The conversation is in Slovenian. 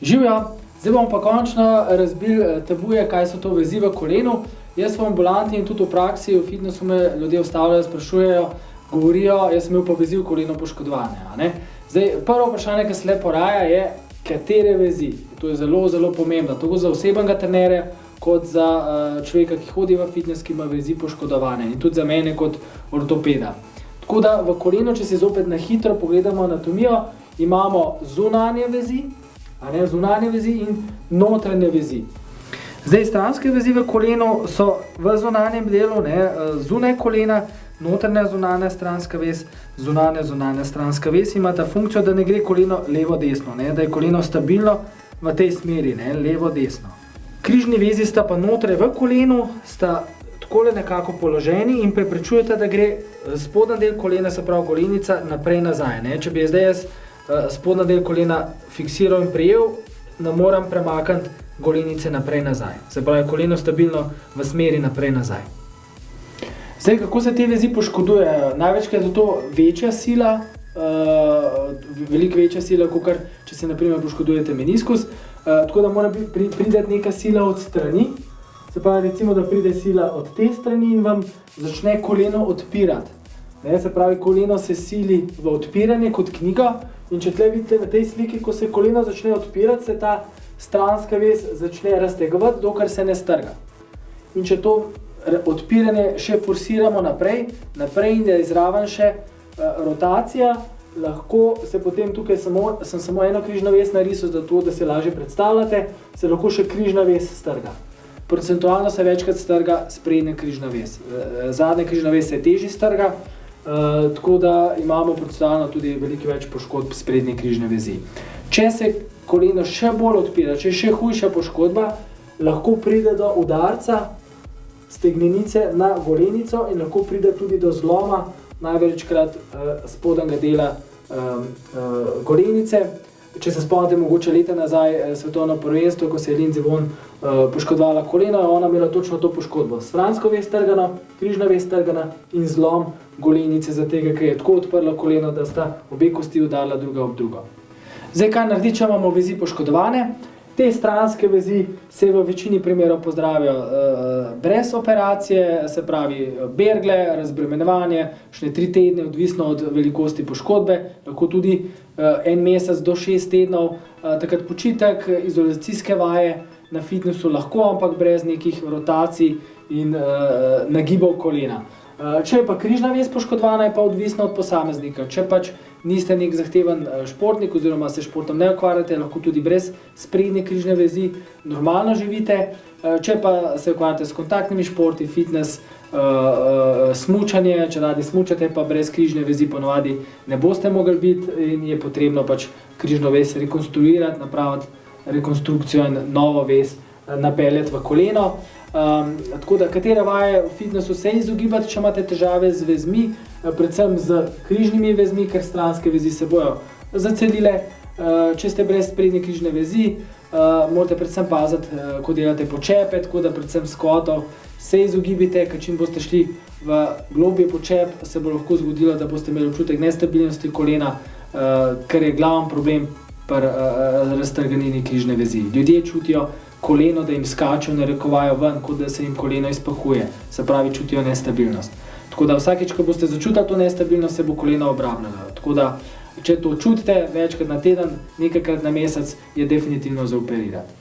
Živjo, zdaj bomo pa končno razbili tabuje, kaj so to vezi v kolenu. Jaz v ambulanti in tudi v praksi, v fitnessu me ljudje ustavljajo, sprašujejo, govorijo, jaz sem imel pa vezi v koleno poškodovane. Zdaj, prvo vprašanje, ki se le poraja, je, katere vezi. To je zelo, zelo pomembno, tako za osebnega trenerja, kot za človeka, ki hodi v fitness, ki ima vezi poškodovane in tudi za mene kot ortopeda. Tako da v kolenu, če si zopet na hitro pogledamo anatomijo, imamo zunanje vezi in notranje vezi. Zdaj, stranske vezi v kolenu so v zunanjem delu, zunaj kolena, notranja zunanja stranska vez, zunanja stranska vez imata funkcijo, da ne gre koleno levo-desno, da je koleno stabilno v tej smeri, levo-desno. Križni vezi sta pa notraj v kolenu, sta takole nekako položeni in preprečujeta, da gre spodnji del kolena, se pravi golenica, naprej-nazaj. Če bi zdaj jaz spodnji del kolena fiksiral in prijel, ne moram premakniti golenice naprej-nazaj. Se pravi, koleno stabilno v smeri naprej-nazaj. Zdaj, kako se te vezi poškodujejo? Največkrat je to večja sila, veliko večja sila, kakor če se na primer poškodujete meniskus. Tako da mora priti neka sila od strani. Se pravi, recimo, da pride sila od te strani in vam začne koleno odpirati. Se pravi, koleno se sili v odpiranje kot knjigo in če tle vidite na tej sliki, ko se koleno začne odpirati, se ta stranska vez začne raztegovati, dokler se ne strga. In če to odpiranje še forsiramo naprej in da je zraven še rotacija, lahko se potem tukaj sem samo eno križno vez narisal, zato da se lažje predstavljate, se lahko še križna vez strga. Procentualno se večkrat strga sprednja križna vez. Zadnja križna vez se težje strga, tako da imamo procentualno tudi veliko več poškodb sprednje križne vezi. Če se koleno še bolj odpira, če je še hujša poškodba, lahko pride do udarca stegnenice na golenico in lahko pride tudi do zloma največkrat spodnjega dela golenice. Če se spomnite mogoče leta nazaj svetovno prvenstvo, ko se je Lindsey Vonn poškodovala koleno, je ona imela točno to poškodbo. Stransko vez strgana, križna vez strgana in zlom golenice zaradi tega, ker je tako odprla koleno, da sta obe kosti udarila druga ob drugo. Zdaj, kaj narediti, če imamo vezi poškodovane? Te stranske vezi se v večini primerov pozdravijo brez operacije, se pravi bergle, razbremenevanje, še 3 tedne, odvisno od velikosti poškodbe, lahko tudi 1 mesec do 6 tednov, takrat počitek, izolacijske vaje na fitnessu lahko, ampak brez nekih rotacij in nagibov kolena. Če je pa križna vez poškodovana, je pa odvisno od posameznika. Če pač niste nek zahteven športnik oziroma se športom ne ukvarjate, lahko tudi brez sprednje križne vezi normalno živite. Če pa se ukvarjate s kontaktnimi športi, fitness, smučanje, če radi smučate, pa brez križne vezi ponavadi ne boste mogli biti in je potrebno pač križno vez rekonstruirati, napraviti rekonstrukcijo in novo vez napeljati v koleno. Tako da, katere vaje v fitnessu se izogibati, če imate težave z vezmi, predvsem z križnimi vezmi, ker stranske vezi se bojo zacelile. Če ste brez sprednje križne vezi, morate predvsem paziti, ko delate počepe, tako da predvsem skotov se izogibite, ker čim boste šli v globje počep, se bo lahko zgodilo, da boste imeli občutek nestabilnosti kolena, ker je glaven problem pri raztrganini križne vezi. Ljudje čutijo koleno, da jim skače v narekovajo ven, kot da se jim koleno izpahuje, se pravi čutijo nestabilnost. Tako da vsakeč, ko boste začutili to nestabilnost, se bo koleno obrabljalo. Tako da, če to čutite večkrat na teden, nekajkrat na mesec, je definitivno za operirati.